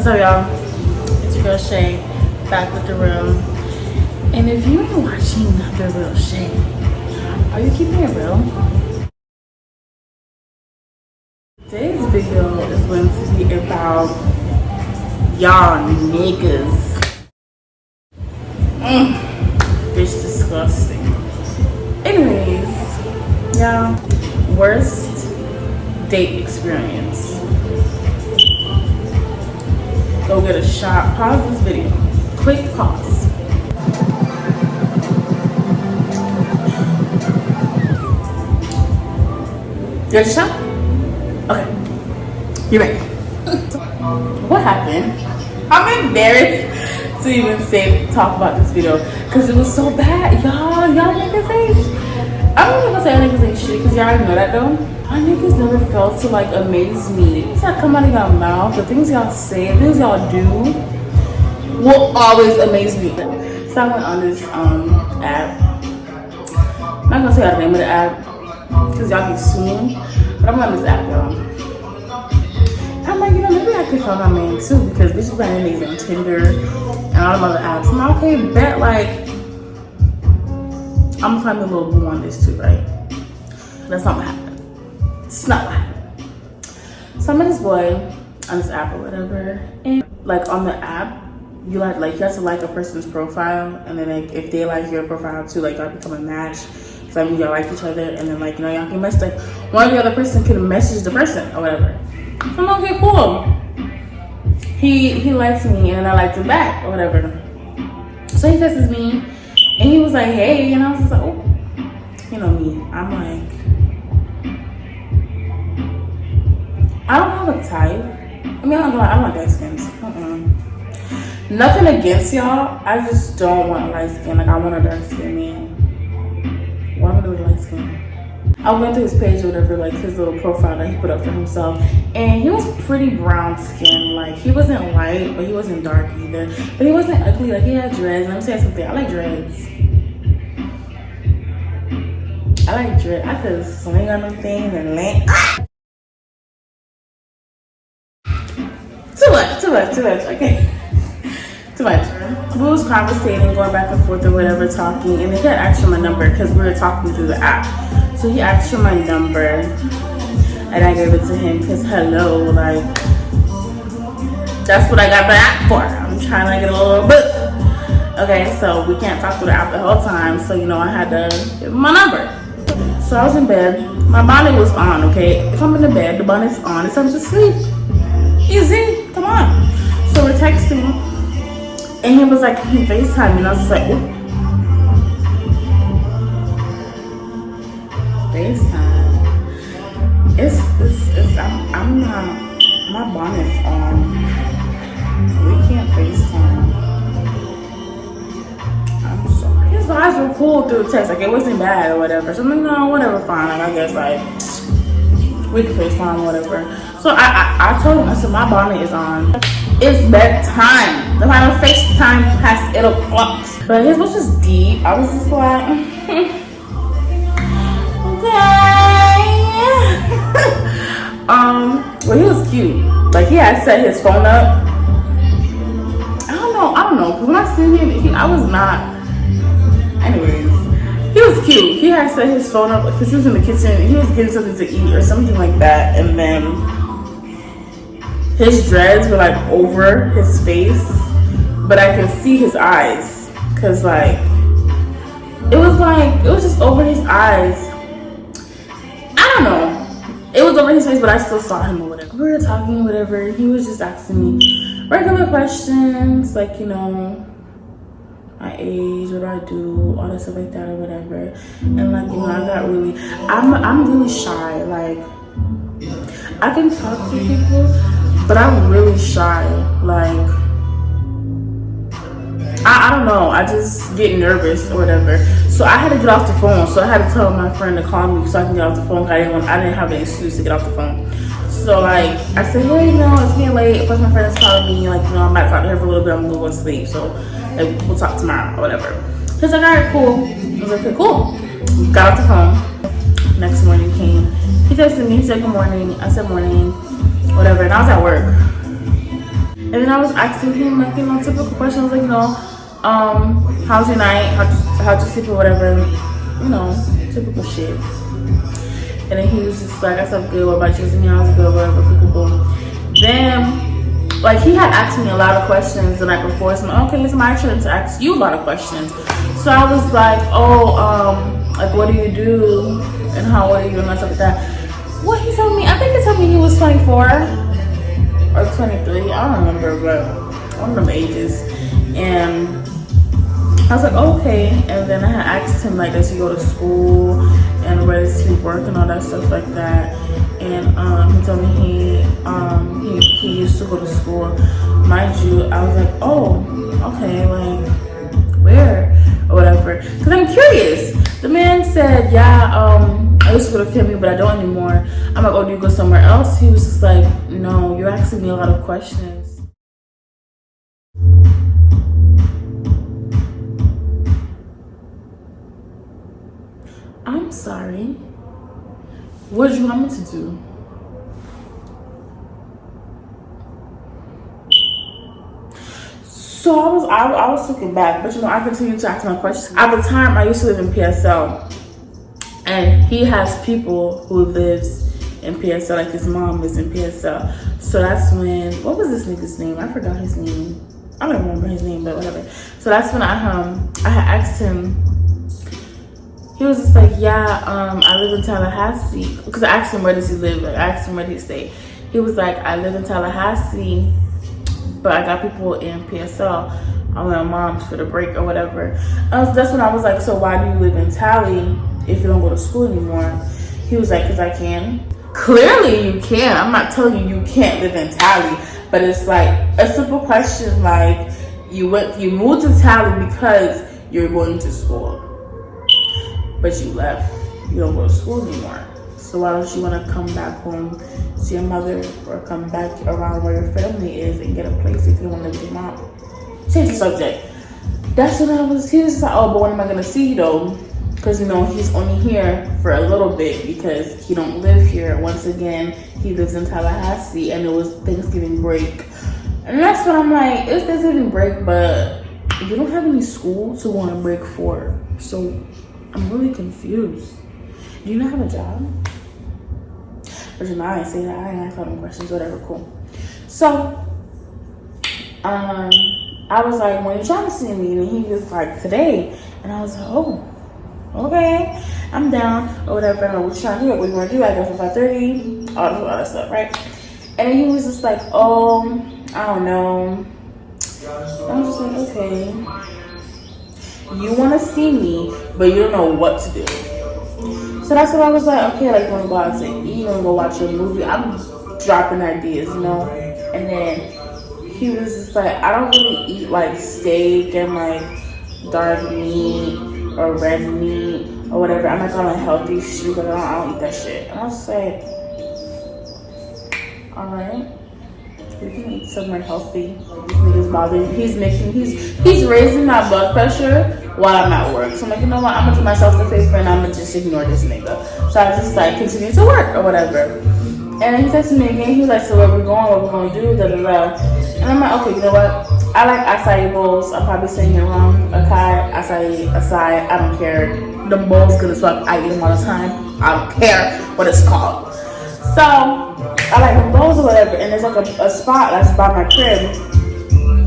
What's up, y'all? It's your girl Shay, back with The Real. And if you are watching The Real Shay, are you keeping it real? Today's video is going to be about y'all niggas. It's disgusting. Anyways, y'all, worst date experience. Go get a shot. Pause this video. Quick pause. Get a shot? Okay. You're ready. What happened? I'm embarrassed to even talk about this video because it was so bad. Y'all niggas ain't. I don't even gonna say y'all niggas ain't shit because y'all already know that though. Y'all niggas never felt to like amaze me. Things that come out of y'all mouth, the things y'all say, the things y'all do will always amaze me. So I went on this app. I'm not gonna say the name of the app because y'all can sue me, but I'm on this app, y'all. I'm like, maybe I could find my man too because bitches playing niggas on Tinder and all them other apps. I'm like, okay, bet like I'm gonna find a little boo on this too, right? That's not what happened. It's not what happened. So I met this boy on this app or whatever, and like on the app, you have to like a person's profile, and then like if they like your profile too, like y'all become a match. So that means y'all like each other, and then like y'all can mess like one or the other person can message the person or whatever. I'm like, okay, cool. He likes me, and then I liked him back or whatever. So he texts me, and he was like, hey, and I was just like, oh, you know me. I'm like, I don't have a type. I mean, I'm not dark skins. Nothing against y'all. I just don't want a light skin. Like, I want a dark skin man. Why would I do light skin? I went through his page or whatever, like his little profile that he put up for himself, and he was pretty brown skin. Like, he wasn't light, but he wasn't dark either. But he wasn't ugly. Like, he had dreads. Let me tell you something. I like dreads. I like dreads. I could swing on them things and land. Too much, okay. Too much. We was conversating, going back and forth or whatever, talking, and he had asked for my number because we were talking through the app. So he asked for my number, and I gave it to him because hello, like, that's what I got the app for. I'm trying to get a little bit. Okay, so we can't talk through the app the whole time, so I had to give him my number. So I was in bed. My bonnet was on, okay? If I'm in the bed, the bonnet's on. It's time to sleep. Easy, come on. So we're texting, and he was like, can you FaceTime? And I was just like, ooh. FaceTime. I'm not, my bonnet's on. We can't FaceTime. I'm sorry. His eyes were cool through the text, like it wasn't bad or whatever. So I'm like, no, whatever, fine. Like, I guess like we can FaceTime or whatever. So I told him, I said, my bonnet is on. It's bedtime. The final FaceTime past 8 o'clock. But his voice was deep. I was just like, okay. Well, he was cute. Like, he had set his phone up. I don't know. Cause when I seen him, I was not. Anyways, he was cute. He had set his phone up because he was in the kitchen. He was getting something to eat or something like that, and then his dreads were like over his face, but I could see his eyes because like it was just over his eyes. I don't know. It was over his face, but I still saw him or whatever. We were talking or whatever. He was just asking me regular questions like, my age, what do I do, all that stuff like that or whatever. And like, I got really, I'm really shy. Like, I can talk to people, but I'm really shy. Like, I don't know. I just get nervous or whatever. So I had to get off the phone. So I had to tell my friend to call me so I can get off the phone. I didn't have an excuse to get off the phone. So like, I said, hey, it's getting late. Plus my friend is calling me. Like, I'm about to talk to her for a little bit. I'm gonna go to sleep. So like, we'll talk tomorrow or whatever. He's like, all right, cool. I was like, okay, cool. Got off the phone. Next morning came. He texted me. He said, good morning. I said, morning. Whatever. And I was at work. And then I was asking him like, you know, typical questions like, you know, how's your night? How'd you sleep or whatever? You know, typical shit. And then he was just like, I slept good. What about you? And I was good. Whatever. Cool. Then, like, he had asked me a lot of questions the night before. So I'm like, okay, it's my turn to ask you a lot of questions. So I was like, like, what do you do? And how old are you? And stuff like that. What he told me, I think he told me he was 24 or 23. I don't remember, but one of them ages. And I was like, okay. And then I had asked him, like, does he go to school? And where does he work and all that stuff like that. And he told me he used to go to school. Mind you, I was like, oh, okay, like, where? Or whatever. Because I'm curious. The man said, yeah, I used to go to Family, but I don't anymore. I'm like, oh, do you go somewhere else? He was just like, no, you're asking me a lot of questions. I'm sorry. What did you want me to do? So I was looking back, but you know, I continued to ask my questions. At the time, I used to live in PSL, and he has people who lives in PSL, like his mom is in PSL. So that's when, what was this nigga's name? I forgot his name. I don't remember his name, but whatever. So that's when I had asked him. He was just like, yeah, I live in Tallahassee. Because I asked him, where does he live? Like, I asked him, where did he stay? He was like, I live in Tallahassee, but I got people in PSL. I'm with my mom's for the break or whatever. That's when I was like, so why do you live in Tally if you don't go to school anymore? He was like, because I can. Clearly you can. I'm not telling you can't live in Tally, but it's like a simple question like, you moved to Tally because you're going to school, but you left. You don't go to school anymore. So why don't you want to come back home, see your mother, or come back around where your family is and get a place if you don't want to live with your mom? Change the subject. That's when he was like, oh, but when am I going to see you though? Because, you know, he's only here for a little bit because he don't live here. Once again, he lives in Tallahassee, and it was Thanksgiving break. And that's when I'm like, it's Thanksgiving break, but you don't have any school to go on break for. So I'm really confused. Do you not have a job? But you know, I ain't say that. I ain't ask all them questions, whatever, cool. So, I was like, when you trying to see me? And he was like, today. And I was like, oh, okay, I'm down, or whatever. I don't know what you're trying to do, what you want to do. I go for 5:30, all that stuff, right? And then he was just like, oh, I don't know. I was just like, okay. You want to see me, but you don't know what to do. So that's when I was like, okay, like, you want to go out to eat, you want to go watch a movie? I'm dropping ideas, you know? And then he was just like, I don't really eat, like, steak and, like, dark meat or red meat or whatever. I'm like on a healthy streak, like, I don't eat that shit. And I was like, alright, we can eat somewhere healthy. This nigga's bothering. He's raising my blood pressure while I'm at work. So I'm like, you know what? I'm gonna do myself a favor and I'm gonna just ignore this nigga. So I just like continue to work or whatever. And then he said to me again, he was like, so where we're going, what we're gonna do, da da da. And I'm like, okay, you know what? I like acai bowls. I'm probably saying it wrong. Acai, I don't care. The bowl's good as fuck. I eat them all the time. I don't care what it's called. So I like the bowls or whatever. And there's like a spot that's by my crib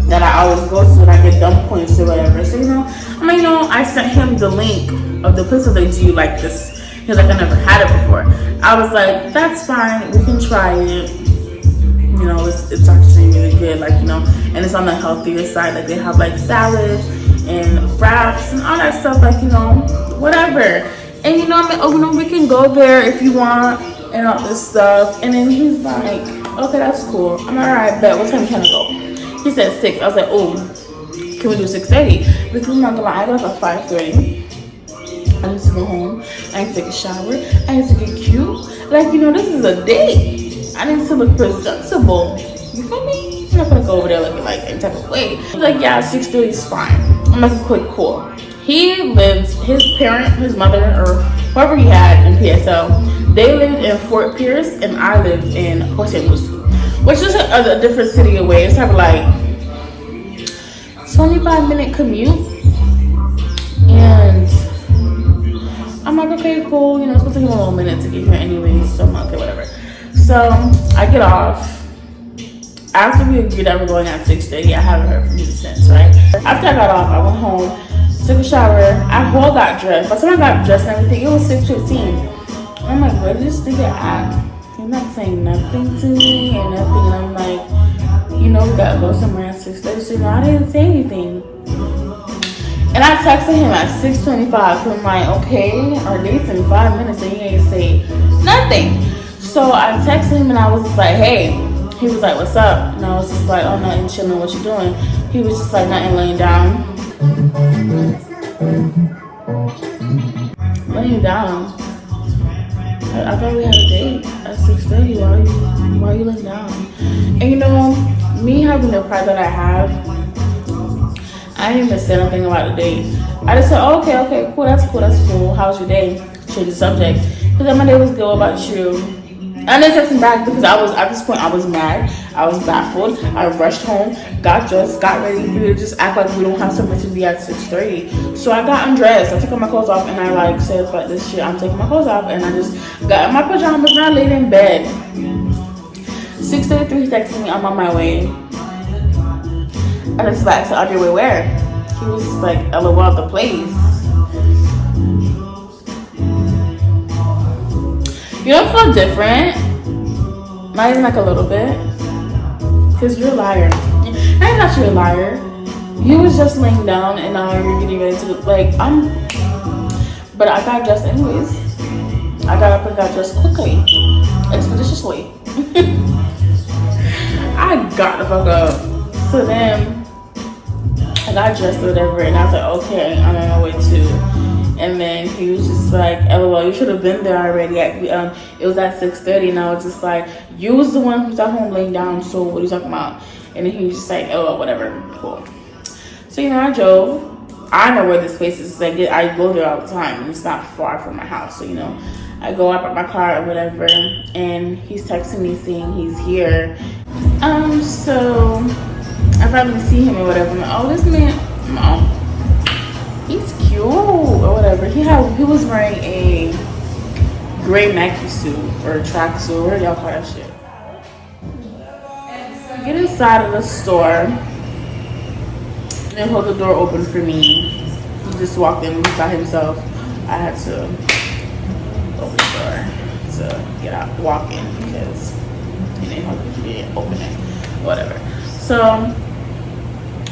that I always go to and I get dump points or whatever. So, you know, I mean, you know, I sent him the link of the place. I was like, do you like this? He was like, I never had it before. I was like, that's fine. We can try it. You know, it's actually really good. Like, you know, and it's on the healthier side. Like, they have, like, salads and wraps and all that stuff. Like, you know, whatever. And, you know, I'm like, oh, you know, we can go there if you want and all this stuff. And then he's like, okay, that's cool. I'm like, all right, bet. What time can I go? He said 6. I was like, oh, can we do 6:30? Because I'm not gonna lie, I got like 5:30. I need to go home. I need to take a shower. I need to get cute. Like, you know, this is a date. I need to look presentable. You feel me? I'm not gonna go over there looking like any type of way. He's like, yeah, 6:30 is fine. I'm like, quick, cool. He lives, his parent, his mother, or whoever he had in PSL, they lived in Fort Pierce, and I lived in Port St. Lucie. which is a different city away. It's probably like 25-minute commute. And I'm like, okay, cool. You know, it's gonna take him a little minute to get here anyways. So I'm like, okay, whatever. So I get off. After we agreed that we're going at 6:30, I haven't heard from you since, right? After I got off, I went home, took a shower. I got dressed. By the time I got dressed and everything, it was 6:15. I'm like, where did this nigga at? He's not saying nothing to me or nothing. And I'm like, you know, we gotta go somewhere at 6:30. So, you know, I didn't say anything. And I texted him at 6:25. So I'm like, okay, our date's in 5 minutes and he ain't say nothing. So I texted him and I was just like, hey. He was like, what's up? And I was just like, oh, nothing, chilling, what you doing? He was just like, nothing, laying down. Laying down? I thought we had a date at 6:30. Why are you laying down? And you know, me having the pride that I have, I didn't even say anything about the date. I just said, oh, okay, cool, that's cool. How was your day? Change the subject. Because then my day was good. What about you? I didn't text him back because at this point I was mad. I was baffled. I rushed home, got dressed, got ready to just act like we don't have something to be at 6:30. So I got undressed. I took my clothes off and I like said, "Fuck this shit. I'm taking my clothes off." And I just got in my pajamas and I laid in bed. 6:33, he texted me, I'm on my way. I just back to on your way where? He was just like, LOL the place. You don't feel different? Not even like a little bit? Because you're a liar. I'm not you're a liar. You was just laying down and now you're getting ready to like, but I got dressed anyways. I got up and got dressed quickly. Expeditiously. I got the fuck up. So then, I got dressed or whatever and I was like, okay, I'm on my way too. And then he was just like, LOL, you should have been there already. It was at 6:30 and I was just like, you was the one who's at home laying down, so what are you talking about? And then he was just like, LOL, whatever, cool. So, you know, I drove. I know where this place is. Like, I go there all the time and it's not far from my house. So, you know, I go up at my car or whatever and he's texting me saying he's here. So I probably see him or whatever. I'm like, oh, this man, no. He's cute or whatever. He was wearing a gray Nike suit or a track suit. What do y'all call that shit? Get inside of the store and hold the door open for me. He just walked in by himself. I had to open the door to get out, walk in because he didn't open it. Whatever. So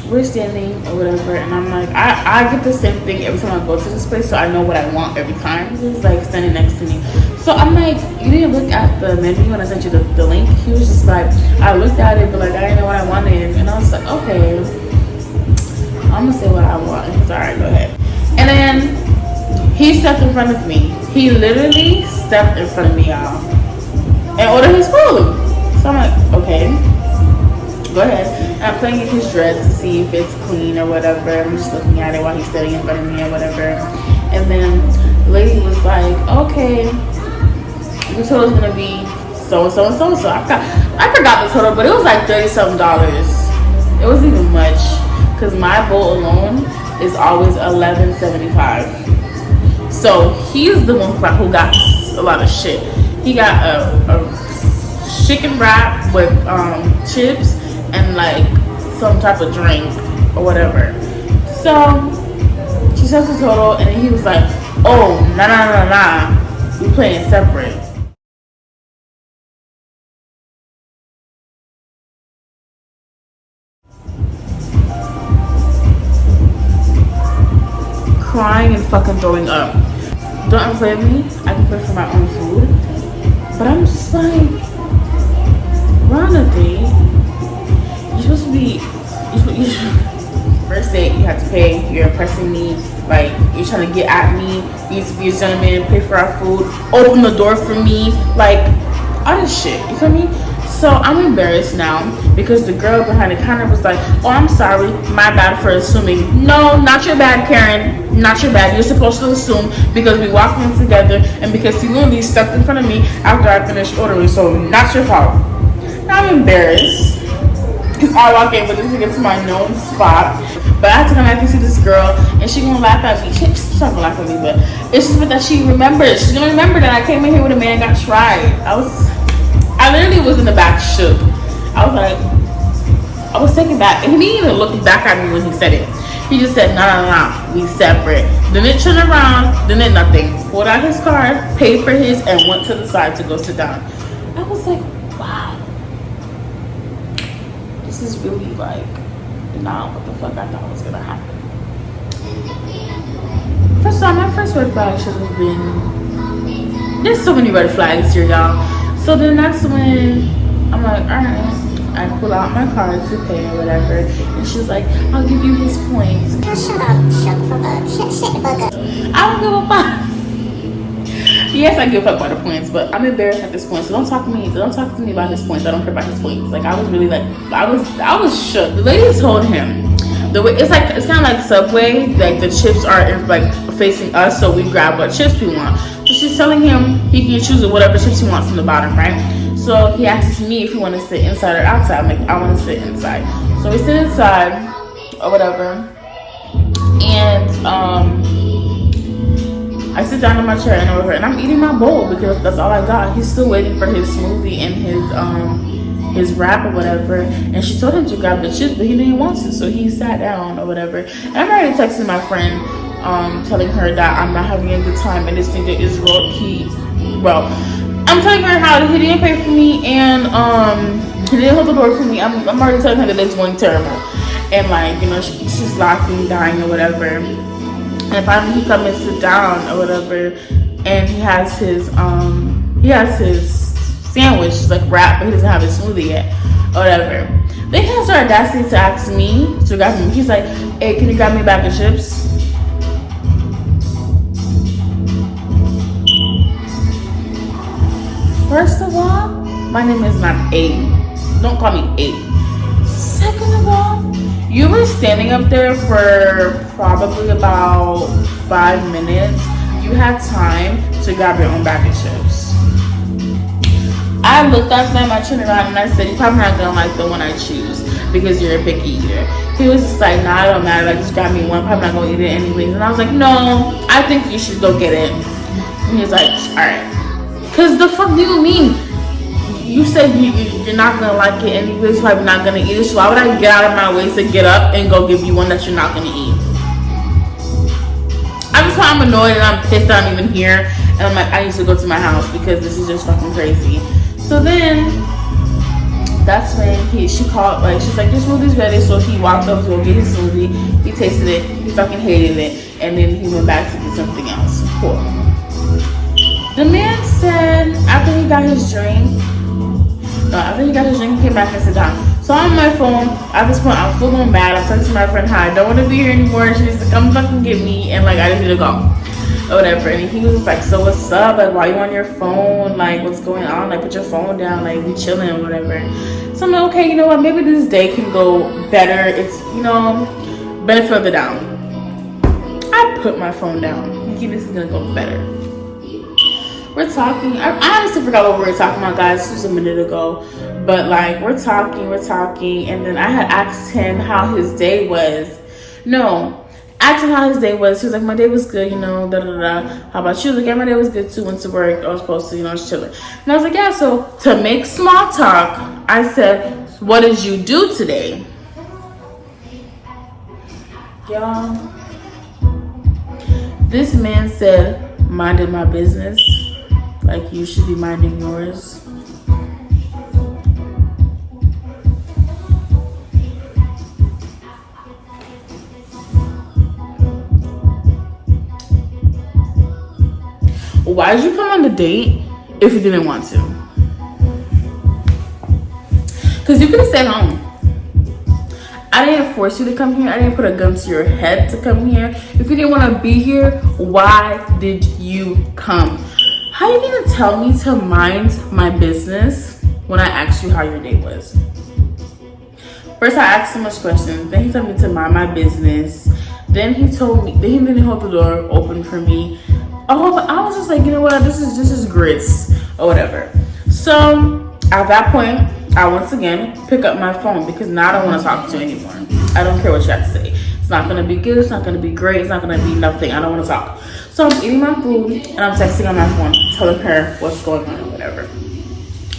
we're standing or whatever and I'm like, I get the same thing every time I go to this place, so I know what I want every time. He's like standing next to me. So I'm like, you didn't look at the menu when I sent you the link? He was just like, I looked at it but like I didn't know what I wanted. And I was like, okay, I'm gonna say what I want. He's alright, go ahead. And then he stepped in front of me. He literally stepped in front of me, y'all, and ordered his food. So I'm like, okay, go ahead. I'm playing with his dress to see if it's clean or whatever. I'm just looking at it while he's standing in front of me or whatever. And then the lady was like, okay, the total's gonna be so and so and so and so. I forgot the total, but it was like $30-something. It wasn't even much, because my bowl alone is always $11.75. So he's the one who got a lot of shit. He got a chicken wrap with chips and like some type of drink or whatever. So she says the total and then he was like, oh, nah, we playing separate. Crying and fucking throwing up. Don't play with me. I can pay for my own food. But I'm just like, we're on a date. You're supposed to be, first date, you have to pay. You're impressing me. Like, you're trying to get at me. You need to be a gentleman, pay for our food, open the door for me. Like, all this shit. You feel me? So I'm embarrassed now because the girl behind the counter was like, oh, I'm sorry, my bad for assuming. No, not your bad, Karen. Not your bad. You're supposed to assume because we walked in together and because he literally stepped in front of me after I finished ordering. So not your fault. And I'm embarrassed because I walk in with this nigga to my known spot. But I have to come back and see this girl, and she gonna laugh at me. She's not gonna laugh at me, but it's just that she remembers. She's gonna remember that I came in here with a man and got tried. I literally was in the back shook. I was taken back, and he didn't even look back at me when he said it. He just said, no, we separate. Then it turned around, then it nothing. Pulled out his card, paid for his, and went to the side to go sit down. I was like, wow, this is really like not what the fuck I thought was gonna happen. First of all, my first red flag should have been, there's so many red flags here, y'all. So the next one, I'm like, alright. I pull out my card to pay or whatever, and she's like, I'll give you his points. Shut up, shut the fuck up. I don't give a fuck. Yes, I give a fuck about the points, but I'm embarrassed at this point, so don't talk to me about his points. I don't care about his points. Like, I was really like, I was shook. The lady told him, the way it's kind of like Subway, like the chips are like facing us, so we grab what chips we want. So she's telling him he can choose whatever chips he wants from the bottom, right? So he asks me if he want to sit inside or outside. I'm like, I want to sit inside. So we sit inside or whatever, and I sit down in my chair and over, and I'm eating my bowl because that's all I got. He's still waiting for his smoothie and his wrap or whatever. And she told him to grab the chips, but he didn't want to, so he sat down or whatever. And I'm already texting my friend, telling her that I'm not having a good time, and this nigga is I'm telling her how he didn't pay for me, and he didn't hold the door for me. I'm already telling her that it's going terrible, and like, you know, she's laughing, dying or whatever. And finally he comes and sit down or whatever, and he has his sandwich, like wrap, but he doesn't have his smoothie yet or whatever. Then he has the audacity to ask me to grab him. He's like, hey, can you grab me a bag of chips? First of all, my name is not A. Don't call me A. Second of all, you were standing up there for probably about 5 minutes. You had time to grab your own bag of chips. I looked at them, I turned around, and I said, you're probably not gonna like the one I choose because you're a picky eater. He was just like, nah, it don't matter, like, just grab me one, probably not gonna eat it anyways. And I was like, no, I think you should go get it. And he was like, alright. Cause the fuck do you mean? You said you're not gonna like it anyways, so I'm not gonna eat it. So why would I get out of my way to get up and go give you one that you're not gonna eat? I'm annoyed and I'm pissed that I'm even here, and I'm like, I need to go to my house because this is just fucking crazy. So then that's when she called, like, she's like, your smoothie's ready. So he walked up to go get his smoothie. He tasted it. He fucking hated it, and then he went back to get something else. Cool. The man said after he got his drink, he came back and sat down. So I'm on my phone. At this point, I'm full on mad. I'm texting my friend, hi, I don't want to be here anymore. She's like, come fucking get me, and like, I just need to go or whatever. And he was like, so what's up? Like, why you on your phone? Like, what's going on? Like, put your phone down. Like, we chilling or whatever. So I'm like, okay, you know what? Maybe this day can go better. It's, you know, benefit of the doubt. I put my phone down. Thinking this is gonna go better. We're talking. I honestly forgot what we were talking about, guys. This was a minute ago. But like, we're talking, and then I had asked him how his day was. No, asked him how his day was. He was like, my day was good, you know, da da da. How about you? Like, yeah, my day was good too. Went to work. I was supposed to, you know, I was chilling. And I was like, yeah. So to make small talk, I said, what did you do today? Y'all, this man said, minded my business. Like, you should be minding yours. Why did you come on the date if you didn't want to? Because you could have stayed home. I didn't force you to come here. I didn't put a gun to your head to come here. If you didn't want to be here, why did you come? How are you going to tell me to mind my business when I asked you how your day was? First, I asked so much questions. Then he told me to mind my business. Then he told me, then he didn't hold the door open for me. Oh, but I was just like, you know what? This is grits or whatever. So at that point, I once again pick up my phone because now I don't want to talk to you anymore. I don't care what you have to say. It's not gonna be good, it's not gonna be great, it's not gonna be nothing. I don't want to talk. So I'm eating my food and I'm texting on my phone, telling her what's going on or whatever.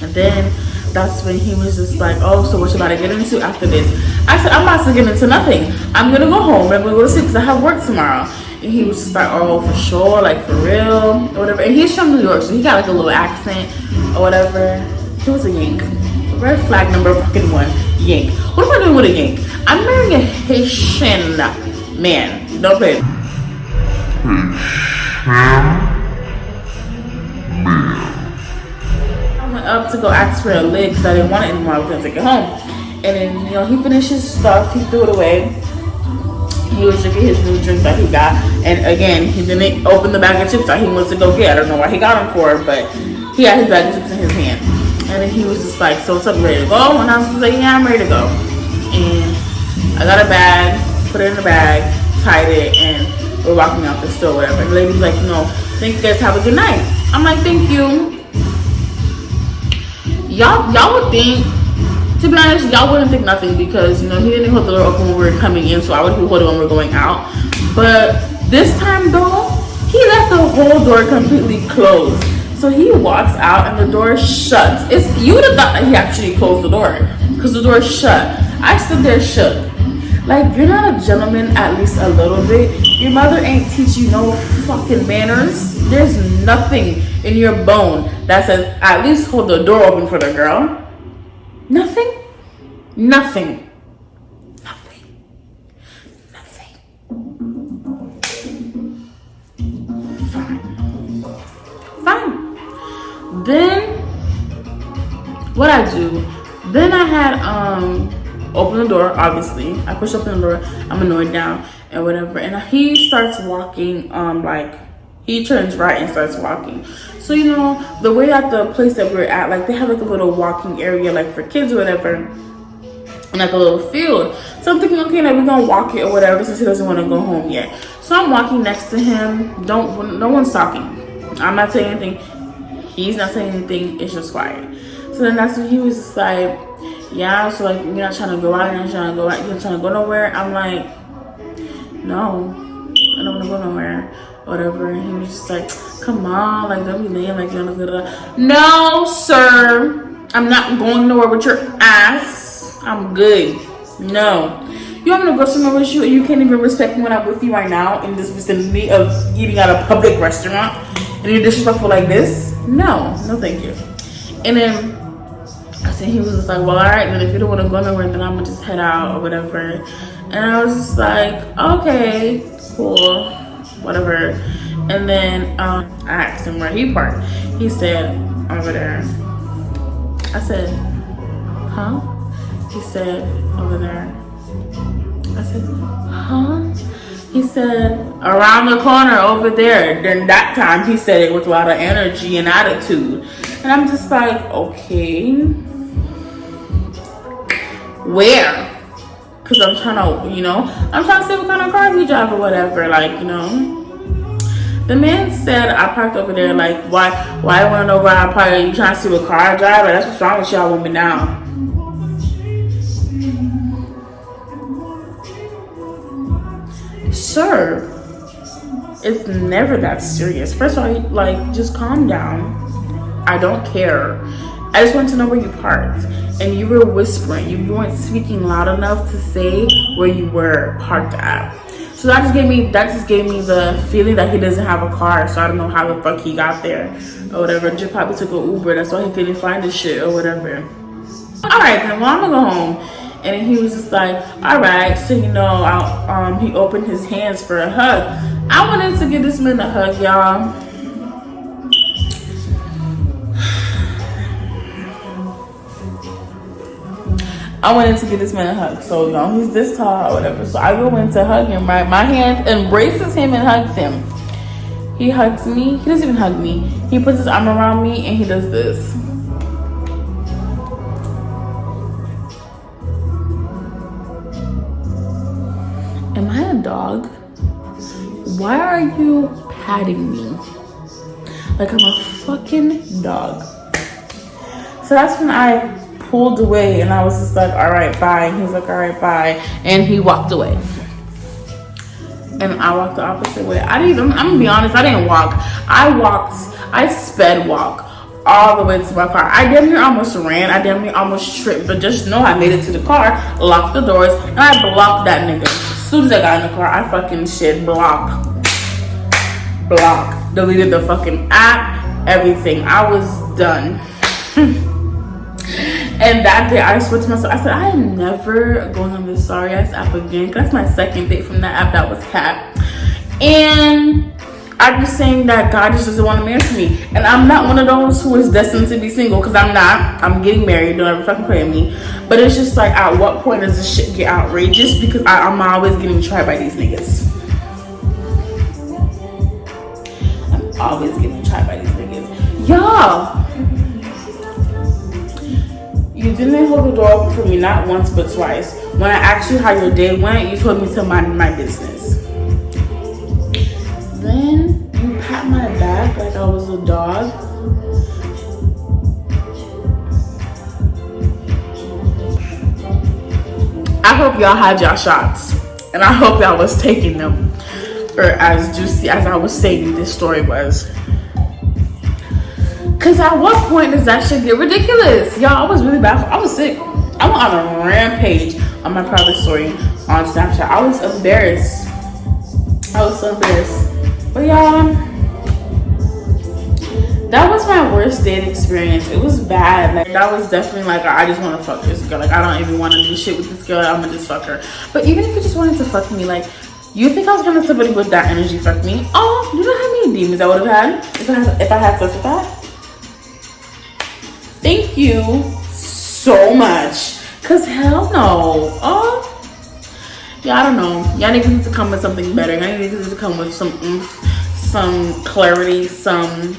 And then that's when he was just like, oh, so what you about to get into after this? I said, I'm about to get into nothing. I'm gonna go home and I'm gonna go to sleep because I have work tomorrow. And he was just like, oh, for sure, like for real, or whatever. And he's from New York, so he got like a little accent or whatever. He was a yank. Red flag number fucking 1, yank. What am I doing with a yank? I'm marrying a Haitian man. No play. I went up to go ask for a lid because I didn't want it anymore. I was gonna take it home. And then, you know, he finished his stuff. He threw it away. He was drinking his new drink that he got. And again, he didn't open the bag of chips that he wants to go get. I don't know why he got them for, but he had his bag of chips in his hand. And then he was just like, so what's up, ready to go? And I was like, yeah, I'm ready to go. And I got a bag, put it in the bag, tied it, and we're walking out the store, whatever. And the lady's like, you know, thank you guys, have a good night. I'm like, thank you. Y'all would think, to be honest, y'all wouldn't think nothing because, you know, he didn't hold the door open when we were coming in, so I would hold it when we were going out. But this time, though, he left the whole door completely closed. So he walks out and the door shuts. You would have thought that he actually closed the door because the door shut. I stood there shook. Like, you're not a gentleman at least a little bit. Your mother ain't teach you no fucking manners. There's nothing in your bone that says at least hold the door open for the girl. Nothing. Nothing. Nothing. Nothing. Fine. Then what I do, then I had open the door. Obviously I push open the door, I'm annoyed now and whatever, and he starts walking, like he turns right and starts walking. So, you know, the way at the place that we're at, like they have like a little walking area like for kids or whatever, and like a little field. So I'm thinking, okay, like we're gonna walk it or whatever since he doesn't want to go home yet. So I'm walking next to him. No one's talking. I'm not saying anything. He's not saying anything. It's just quiet. So then that's when he was just like, yeah, so like you're not trying to go out, you're not trying to go out, you're not trying to go nowhere. I'm like, no, I don't want to go nowhere, whatever. And he was just like, come on, like don't be lame, like you're gonna. No, sir, I'm not going nowhere with your ass. I'm good. No. You want me to go somewhere with you and you can't even respect me when I'm with you right now in this vicinity of eating at a public restaurant and you're disrespectful like this? No, thank you. And then I said, he was just like, well, all right, then if you don't want to go nowhere, then I'm gonna just head out or whatever. And I was just like, okay, cool, whatever. And then I asked him where he parked. He said, over there. I said, huh? He said, over there. I said, huh? He said, around the corner over there. Then that time he said it with a lot of energy and attitude. And I'm just like, okay. Where? Because I'm trying to, you know, I'm trying to see what kind of car he drive or whatever. Like, you know. The man said, I parked over there. Like, why I want to know where I parked? You trying to see what car I drive? Like, that's what's wrong with y'all women now. Sir, it's never that serious. First of all, like, just calm down. I don't care. I just want to know where you parked. And you were whispering. You weren't speaking loud enough to say where you were parked at. So that just gave me the feeling that he doesn't have a car. So I don't know how the fuck he got there or whatever. Just probably took an Uber. That's why he couldn't find his shit or whatever. All right, then, well, I'm gonna go home. And then he was just like, all right. So, you know, he opened his hands for a hug. I wanted to give this man a hug, y'all. I wanted to give this man a hug. So, you know, he's this tall or whatever. So I go in to hug him, right? My hand embraces him and hugs him. He hugs me. He doesn't even hug me. He puts his arm around me and he does this. Am I a dog? Why are you patting me like I'm a fucking dog? So that's when I pulled away, and I was just like, all right, bye. And he was like, all right, bye. And he walked away. And I walked the opposite way. I'm gonna be honest, I didn't walk. I sped walk all the way to my car. I damn near almost ran. I damn near almost tripped. But just know I made it to the car, locked the doors, and I blocked that nigga. As soon as I got in the car, I fucking shit block. Deleted the fucking app, everything. I was done. And that day I switched myself. I said, I am never going on this sorry ass app again. That's my second date from that app that was cat. And I'm just saying that God just doesn't want to marry me. And I'm not one of those who is destined to be single, because I'm not. I'm getting married. Don't ever fucking pray at me. But it's just like, at what point does this shit get outrageous? Because I'm always getting tried by these niggas. I'm always getting tried by these niggas. Y'all. You didn't hold the door open for me, not once but twice. When I asked you how your day went, you told me to mind my business. Then you pat my back like I was a dog. I hope y'all had y'all shots, and I hope y'all was taking them, or as juicy as I was saying this story was. Cause at what point does that shit get ridiculous? Y'all, I was really bad. I was sick. I went on a rampage on my private story on Snapchat. I was embarrassed. I was so embarrassed. But y'all, that was my worst date experience. It was bad. Like, that was definitely like, I just want to fuck this girl. Like, I don't even want to do shit with this girl. I'm gonna just fuck her. But even if you just wanted to fuck me, like, you think I was gonna let somebody with that energy fuck me? Oh, you know how many demons I would have had if I had sex with that? Thank you so much. Cause hell no. Oh, yeah, I don't know. Y'all niggas need to come with something better. Y'all niggas need to come with some oomph, some clarity, some,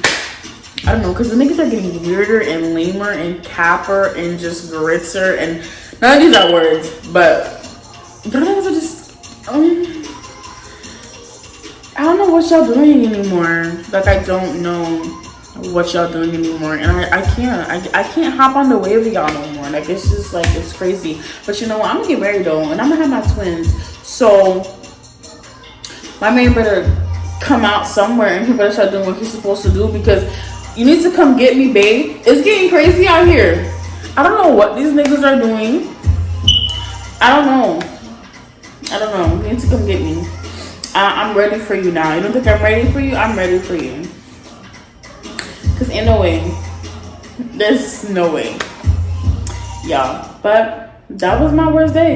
I don't know. Cause the niggas are getting weirder and lamer and capper and just gritzer, and none of these are words, but the niggas are just, I don't know what y'all doing anymore. Like, I don't know what y'all doing anymore, and I can't hop on the wave of y'all no more. Like, it's just like, it's crazy. But you know what, I'm gonna get married though, and I'm gonna have my twins, so my man better come out somewhere, and he better start doing what he's supposed to do, because you need to come get me, babe. It's getting crazy out here. I don't know what these niggas are doing. I don't know. You need to come get me. I'm ready for you now. You don't think I'm ready for you? I'm ready for you. Cause ain't no way. There's no way. Y'all. But that was my worst day.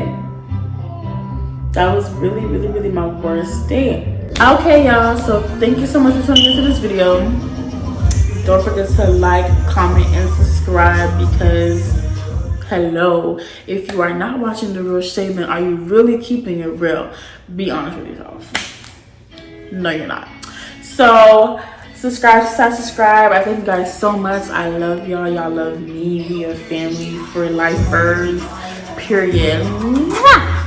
That was really, really, really my worst day. Okay, y'all. So thank you so much for tuning into this video. Don't forget to like, comment, and subscribe, because hello, if you are not watching The Real Shade, then are you really keeping it real? Be honest with yourself. No, you're not. So subscribe. I thank you guys so much. I love y'all. Y'all love me. We are family for lifers. Period. Mwah!